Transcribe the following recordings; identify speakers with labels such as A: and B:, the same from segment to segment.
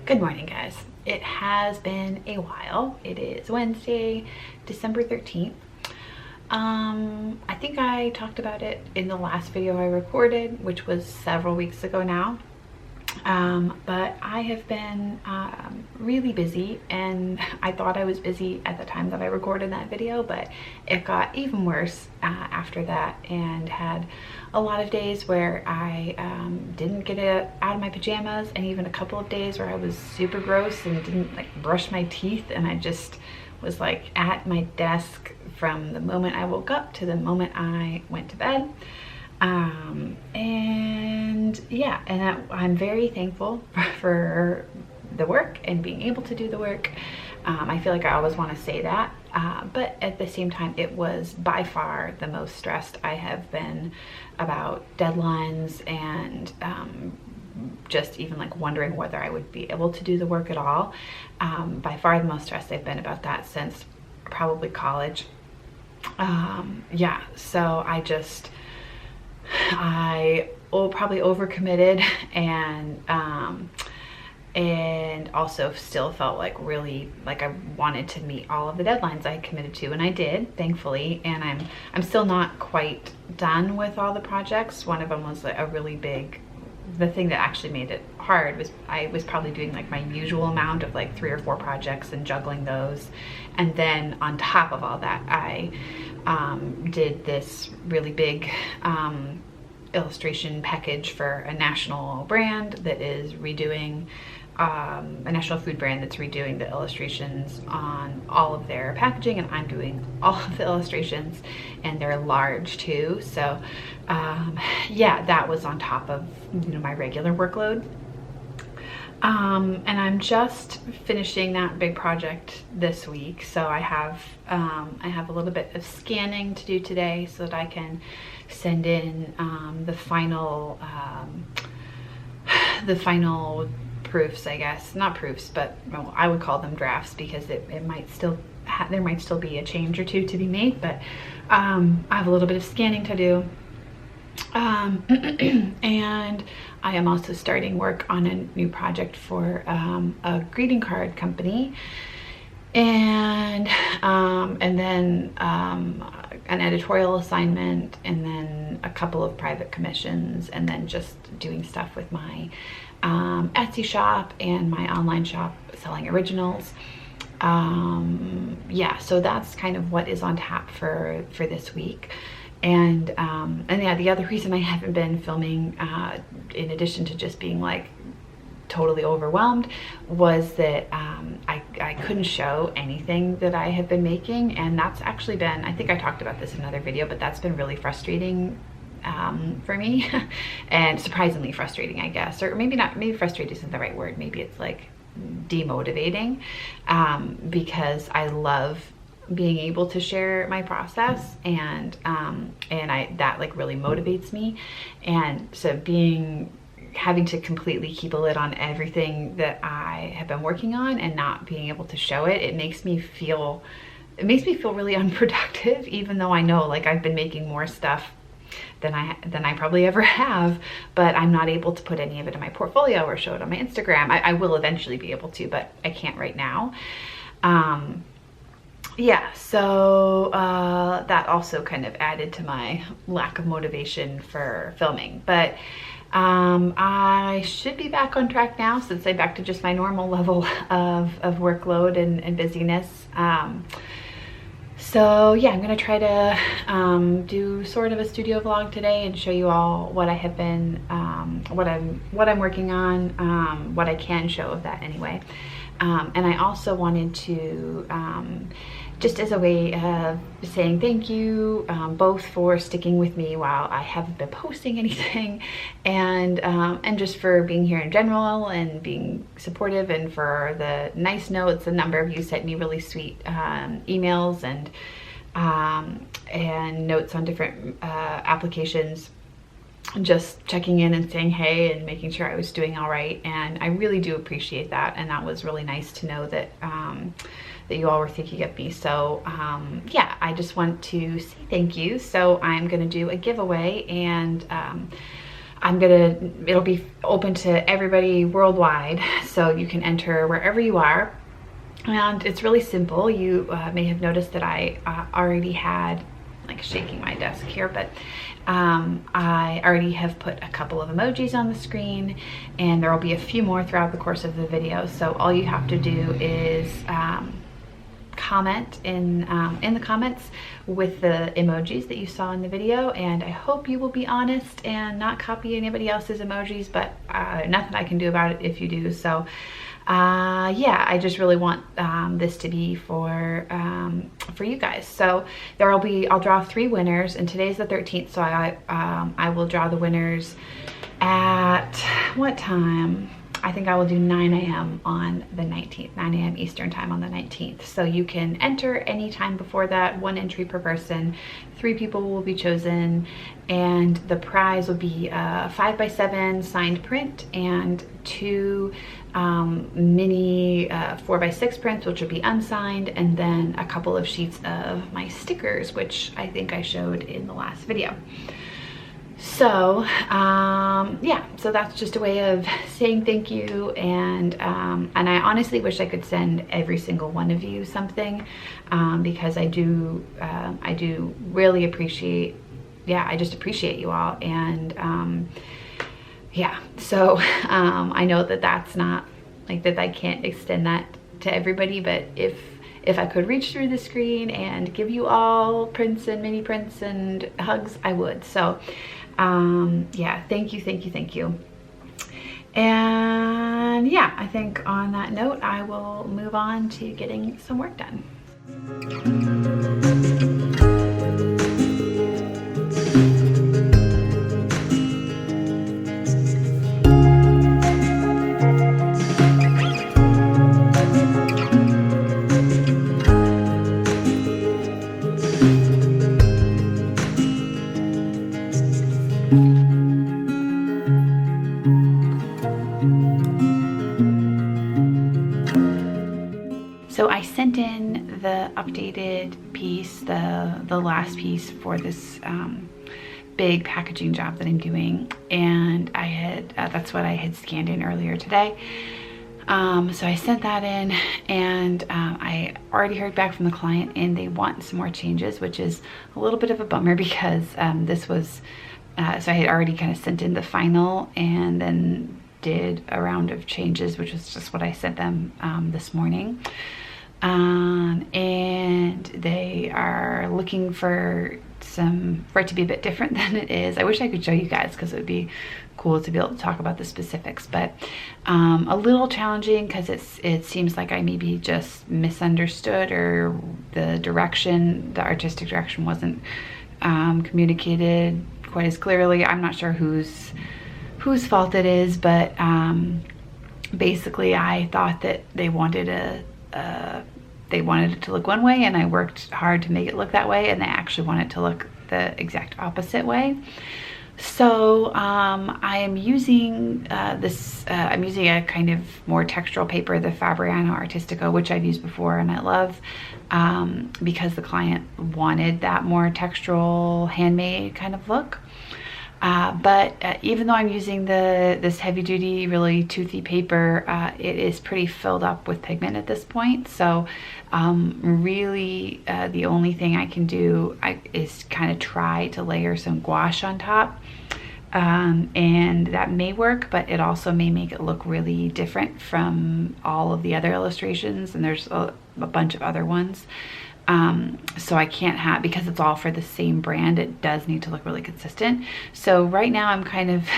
A: Good morning, guys. It has been a while. It is Wednesday, December 13th. I think I talked about it in the last video I recorded, which was several weeks ago now. But I have been really busy, and I thought I was busy at the time that I recorded that video, but it got even worse after that, and had a lot of days where I didn't get out of my pajamas, and even a couple of days where I was super gross and didn't like brush my teeth, and I just was like at my desk from the moment I woke up to the moment I went to bed. And yeah, and I'm very thankful for the work and being able to do the work. I feel like I always want to say that, but at the same time, it was by far the most stressed I have been about deadlines and just even like wondering whether I would be able to do the work at all. By far the most stressed I've been about that since probably college. Yeah, so I probably overcommitted, and also still felt like really like I wanted to meet all of the deadlines I committed to, and I did, thankfully. And I'm still not quite done with all the projects. One of them was like a really big, the thing that actually made it hard was I was probably doing like my usual amount of like 3 or 4 projects and juggling those. And then on top of all that, I did this really big illustration package for a national brand that is redoing, a national food brand that's redoing the illustrations on all of their packaging, and I'm doing all of the illustrations, and they're large too. So yeah, that was on top of, you know, my regular workload. And I'm just finishing that big project this week, so I have a little bit of scanning to do today so that I can send in the final proofs, I guess. Not proofs, but well, I would call them drafts, because it might still there might still be a change or two to be made, but I have a little bit of scanning to do. And I am also starting work on a new project for a greeting card company, and then an editorial assignment, and then a couple of private commissions, and then just doing stuff with my Etsy shop and my online shop selling originals. Yeah, so that's kind of what is on tap for this week. And yeah, the other reason I haven't been filming, in addition to just being like totally overwhelmed, was that I couldn't show anything that I have been making, and that's actually been, I think I talked about this in another video, but that's been really frustrating for me, and surprisingly frustrating, I guess, or maybe not, maybe frustrated isn't the right word, maybe it's like demotivating, because I love being able to share my process, and that like really motivates me. And so having to completely keep a lid on everything that I have been working on and not being able to show it, it makes me feel really unproductive, even though I know like I've been making more stuff than I probably ever have, but I'm not able to put any of it in my portfolio or show it on my Instagram. I will eventually be able to, but I can't right now. Yeah, so that also kind of added to my lack of motivation for filming, but I should be back on track now, since I'm back to just my normal level of workload and busyness. So yeah, I'm gonna try to do sort of a studio vlog today and show you all what I have been, what I'm working on, what I can show of that anyway. And I also wanted to, just as a way of saying thank you, both for sticking with me while I haven't been posting anything, and just for being here in general and being supportive, and for the nice notes. A number of you sent me really sweet emails and notes on different applications, just checking in and saying hey and making sure I was doing all right, and I really do appreciate that, and that was really nice to know that that you all were thinking of me. So yeah, I just want to say thank you. So I'm gonna do a giveaway, and it'll be open to everybody worldwide, so you can enter wherever you are. And it's really simple. You may have noticed that I already had, like, shaking my desk here, but I already have put a couple of emojis on the screen, and there will be a few more throughout the course of the video. So all you have to do is comment in the comments with the emojis that you saw in the video, and I hope you will be honest and not copy anybody else's emojis, but nothing I can do about it if you do. So yeah, I just really want this to be for you guys. So I'll draw 3 winners, and today's the 13th, so I will draw the winners at what time? I think I will do 9 a.m. on the 19th, 9 a.m. Eastern time on the 19th. So you can enter any time before that, 1 entry per person. 3 people will be chosen, and the prize will be a 5x7 signed print and 2 mini 4x6 prints, which will be unsigned, and then a couple of sheets of my stickers, which I think I showed in the last video. So yeah, so that's just a way of saying thank you, and I honestly wish I could send every single one of you something, because I do really appreciate, yeah, I just appreciate you all, and yeah, so I know that that's not, like, that I can't extend that to everybody, but if I could reach through the screen and give you all prints and mini prints and hugs, I would. So yeah, thank you, thank you, thank you. And yeah, I think on that note, I will move on to getting some work done. So I sent in the updated piece, the last piece for this big packaging job that I'm doing, and I had that's what I had scanned in earlier today. So I sent that in, and I already heard back from the client, and they want some more changes, which is a little bit of a bummer, because this was so I had already kind of sent in the final and then did a round of changes, which was just what I sent them this morning. And they are looking for it to be a bit different than it is. I wish I could show you guys, because it would be cool to be able to talk about the specifics, but a little challenging, because it seems like I maybe just misunderstood, or the artistic direction wasn't communicated quite as clearly. I'm not sure whose fault it is, but basically I thought that they wanted it to look one way, and I worked hard to make it look that way, and they actually want it to look the exact opposite way. So I am using I'm using a kind of more textural paper, the Fabriano Artistico, which I've used before and I love, because the client wanted that more textural, handmade kind of look. But even though I'm using this heavy duty, really toothy paper, it is pretty filled up with pigment at this point. So really the only thing I can do is kind of try to layer some gouache on top. And that may work, but it also may make it look really different from all of the other illustrations, and there's a bunch of other ones. So I can't have, because it's all for the same brand, it does need to look really consistent. So right now I'm kind of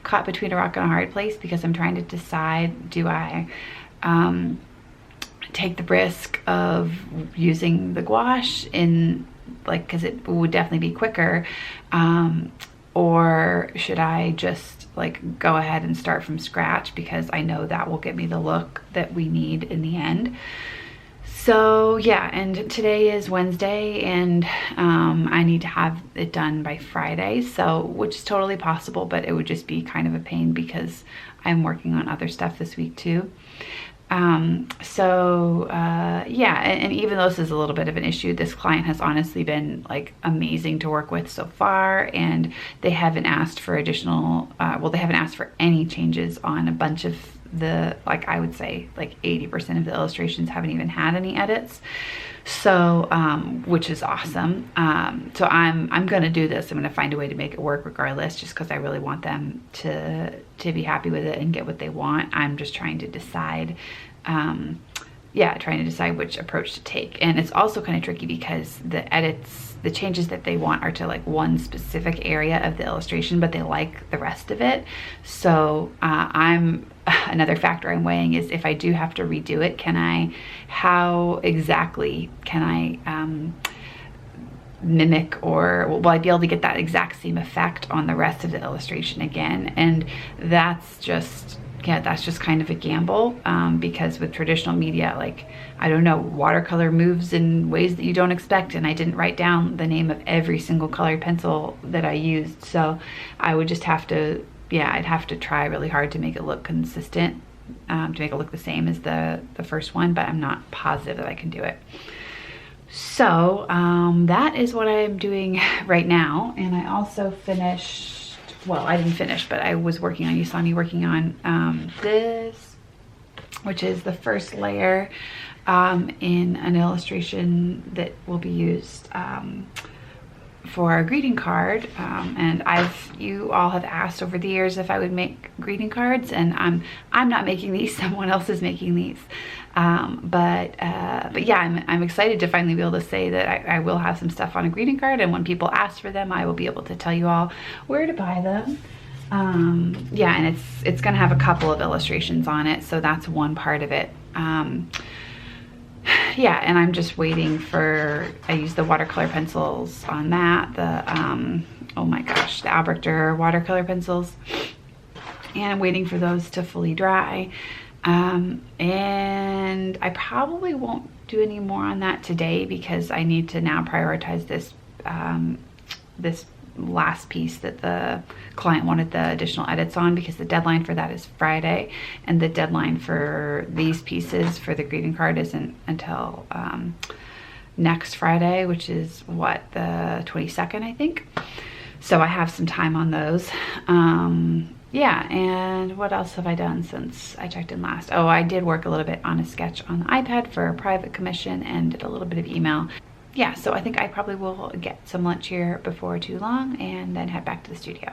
A: caught between a rock and a hard place, because I'm trying to decide, do I take the risk of using the gouache in, like, because it would definitely be quicker, or should I just like go ahead and start from scratch, because I know that will get me the look that we need in the end. So yeah, and today is Wednesday, and I need to have it done by Friday, so, which is totally possible, but it would just be kind of a pain because I'm working on other stuff this week too. Yeah, and even though this is a little bit of an issue, this client has honestly been like amazing to work with so far, and they haven't asked for additional, well, they haven't asked for any changes on a bunch of the, like, I would say like 80% of the illustrations haven't even had any edits. So, which is awesome. So I'm gonna do this. I'm gonna find a way to make it work regardless, just because I really want them to be happy with it and get what they want. I'm just trying to decide, yeah, trying to decide which approach to take. And it's also kind of tricky because the edits, the changes that they want are to like one specific area of the illustration, but they like the rest of it. So another factor I'm weighing is if I do have to redo it, how exactly can I mimic, or will I be able to get that exact same effect on the rest of the illustration again? And that's just, yeah, that's just kind of a gamble, because with traditional media, like, I don't know, watercolor moves in ways that you don't expect, and I didn't write down the name of every single colored pencil that I used. So I would just have to, yeah, I'd have to try really hard to make it look consistent, to make it look the same as the first one, but I'm not positive that I can do it. So that is what I'm doing right now. And I also finished, well, I didn't finish, but I was working on, you saw me working on this, which is the first layer in an illustration that will be used for a greeting card. And you all have asked over the years if I would make greeting cards, and I'm not making these, someone else is making these. But yeah, I'm excited to finally be able to say that I will have some stuff on a greeting card, and when people ask for them, I will be able to tell you all where to buy them. Yeah, and it's gonna have a couple of illustrations on it, so that's one part of it. Yeah, and I'm just waiting for, I use the watercolor pencils on that, oh my gosh, the Albrecht Dürer watercolor pencils, and I'm waiting for those to fully dry. And I probably won't do any more on that today, because I need to now prioritize this this last piece that the client wanted the additional edits on, because the deadline for that is Friday, and the deadline for these pieces for the greeting card isn't until next Friday, which is what, the 22nd, I think. So I have some time on those. Yeah, and what else have I done since I checked in last? Oh, I did work a little bit on a sketch on the iPad for a private commission and did a little bit of email. Yeah, so I think I probably will get some lunch here before too long and then head back to the studio.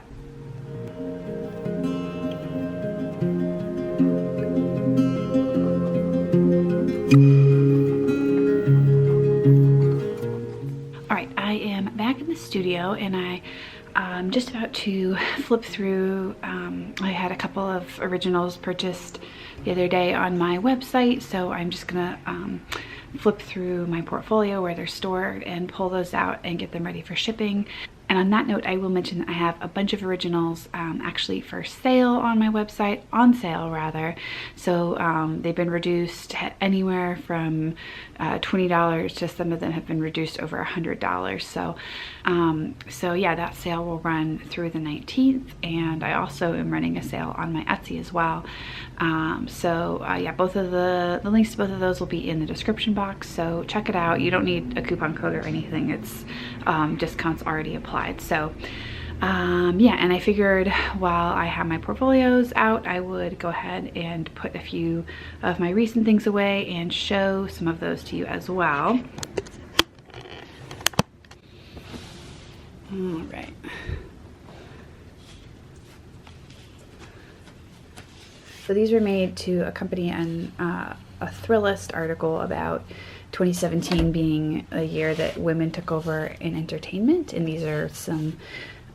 A: All right, I am back in the studio, and I'm just about to flip through. I had a couple of originals purchased the other day on my website, so I'm just gonna flip through my portfolio where they're stored and pull those out and get them ready for shipping. And on that note, I will mention that I have a bunch of originals actually for sale on my website, on sale rather. So they've been reduced anywhere from $20 to some of them have been reduced over $100. So yeah, that sale will run through the 19th, and I also am running a sale on my Etsy as well. Yeah, both of the links to both of those will be in the description box, so check it out. You don't need a coupon code or anything. It's discounts already applied. So yeah, and I figured while I have my portfolios out, I would go ahead and put a few of my recent things away and show some of those to you as well. All right. So these were made to accompany a Thrillist article about 2017 being a year that women took over in entertainment, and these are some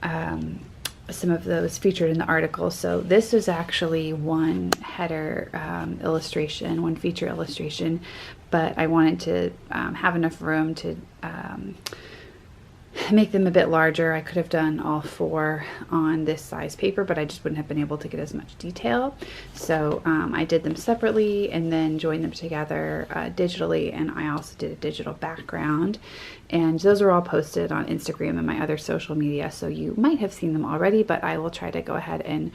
A: of those featured in the article. So this is actually one header illustration, one feature illustration, but I wanted to have enough room to make them a bit larger. I could have done all 4 on this size paper, but I just wouldn't have been able to get as much detail. So I did them separately and then joined them together digitally, and I also did a digital background. And those are all posted on Instagram and my other social media, so you might have seen them already, but I will try to go ahead and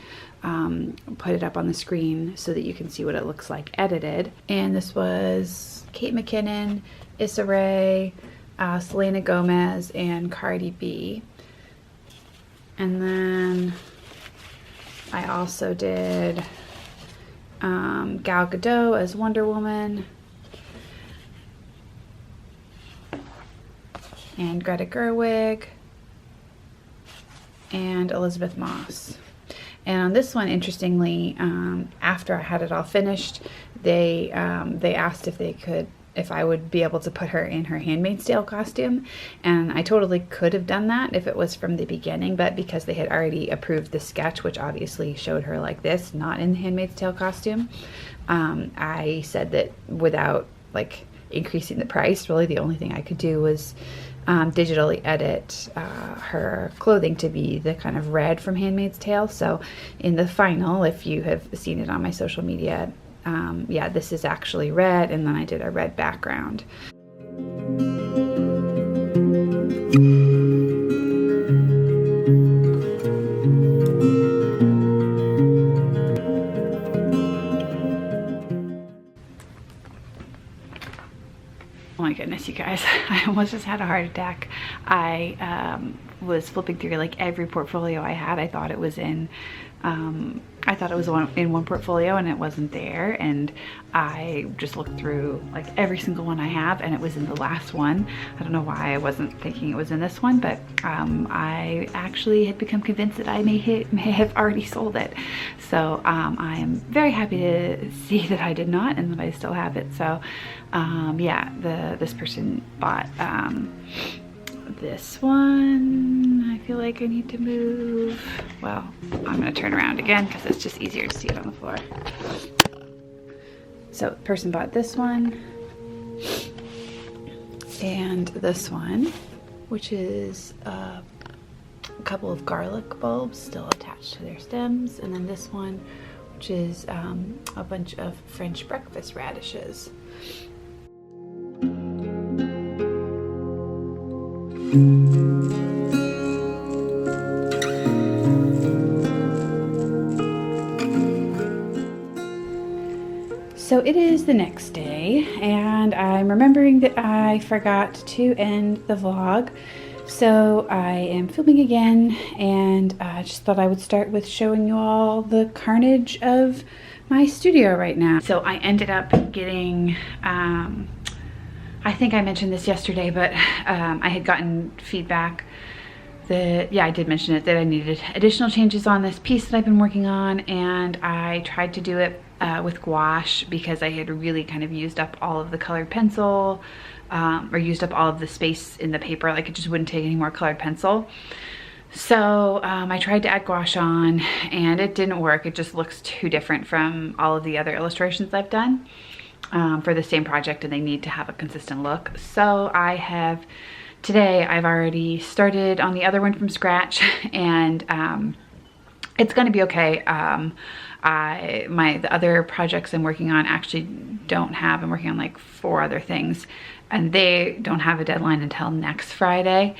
A: put it up on the screen so that you can see what it looks like edited. And this was Kate McKinnon, Issa Rae, Selena Gomez, and Cardi B. And then I also did Gal Gadot as Wonder Woman, and Greta Gerwig, and Elizabeth Moss. And on this one, interestingly, after I had it all finished, they asked if I would be able to put her in her Handmaid's Tale costume, and I totally could have done that if it was from the beginning, but because they had already approved the sketch, which obviously showed her like this, not in the Handmaid's Tale costume, I said that without like increasing the price, really the only thing I could do was digitally edit her clothing to be the kind of red from Handmaid's Tale. So in the final, if you have seen it on my social media, yeah, this is actually red, and then I did a red background. Oh my goodness, you guys, I almost just had a heart attack. I was flipping through like every portfolio I had. I thought it was in one portfolio, and it wasn't there, and I just looked through like every single one I have, and it was in the last one. I don't know why I wasn't thinking it was in this one, but I actually had become convinced that I may have already sold it. So I am very happy to see that I did not, and that I still have it. So yeah, this person bought this one. I feel like I need to move. Well, I'm gonna turn around again because it's just easier to see it on the floor. So the person bought this one and this one, which is a couple of garlic bulbs still attached to their stems, and then this one, which is a bunch of French breakfast radishes. So it is the next day, and I'm remembering that I forgot to end the vlog. So I am filming again, and I just thought I would start with showing you all the carnage of my studio right now. So I ended up getting, I think I mentioned this yesterday, but I had gotten feedback that, yeah, I did mention it, that I needed additional changes on this piece that I've been working on, and I tried to do it with gouache because I had really kind of used up all of the colored pencil, or used up all of the space in the paper. Like, it just wouldn't take any more colored pencil. So I tried to add gouache on, and it didn't work. It just looks too different from all of the other illustrations I've done for the same project, and they need to have a consistent look. So today I've already started on the other one from scratch, and it's gonna be okay. The other projects I'm working on actually don't have, I'm working on like 4 other things, and they don't have a deadline until next Friday.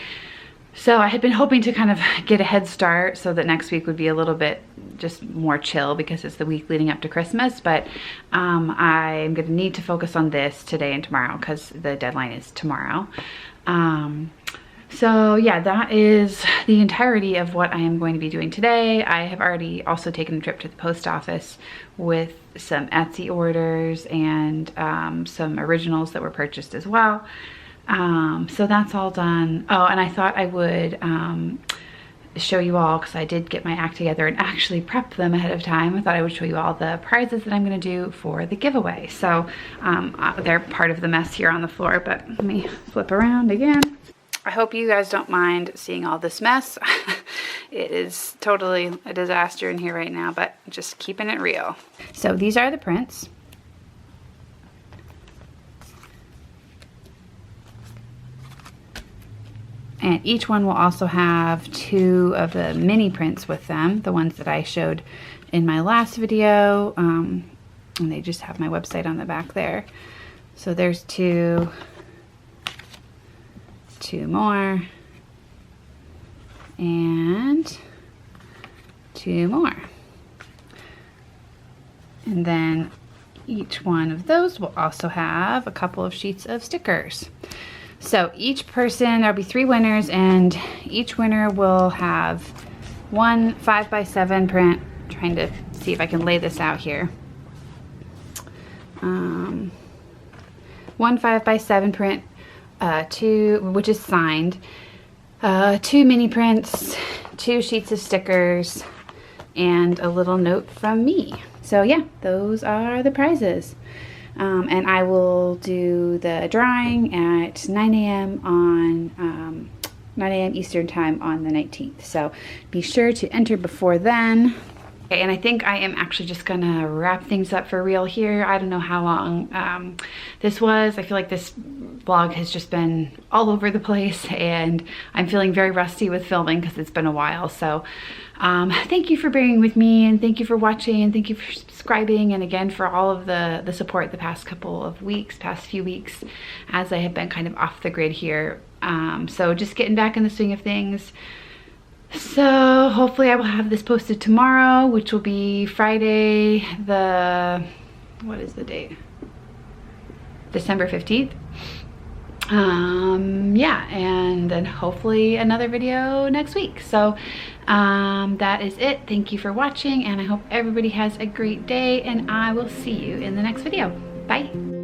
A: So I had been hoping to kind of get a head start so that next week would be a little bit just more chill because it's the week leading up to Christmas, but I'm gonna need to focus on this today and tomorrow because the deadline is tomorrow. So yeah, that is the entirety of what I am going to be doing today. I have already also taken a trip to the post office with some Etsy orders and some originals that were purchased as well. So that's all done. Oh, and I thought I would show you all, because I did get my act together and actually prep them ahead of time. I thought I would show you all the prizes that I'm going to do for the giveaway. So they're part of the mess here on the floor, but let me flip around again. I hope you guys don't mind seeing all this mess. It is totally a disaster in here right now, but just keeping it real. So these are the prints. And each one will also have 2 of the mini prints with them, the ones that I showed in my last video. And they just have my website on the back there. So there's 2 more, and 2 more. And then each one of those will also have a couple of sheets of stickers. So each person, there'll be 3 winners, and each winner will have 1 5x7 print. I'm trying to see if I can lay this out here. 1 5x7 print, 2, which is signed, 2 mini prints, 2 sheets of stickers, and a little note from me. So yeah, those are the prizes. And I will do the drawing at 9 a.m. on 9 a.m. Eastern time on the 19th. So be sure to enter before then. Okay, and I think I am actually just gonna wrap things up for real here. I don't know how long this was. I feel like this vlog has just been all over the place, and I'm feeling very rusty with filming because it's been a while. So thank you for bearing with me, and thank you for watching, and thank you for subscribing, and again for all of the support the past few weeks as I have been kind of off the grid here. So just getting back in the swing of things. So hopefully I will have this posted tomorrow, which will be Friday what is the date? December 15th. Yeah, and then hopefully another video next week. So that is it. Thank you for watching, and I hope everybody has a great day, and I will see you in the next video. Bye.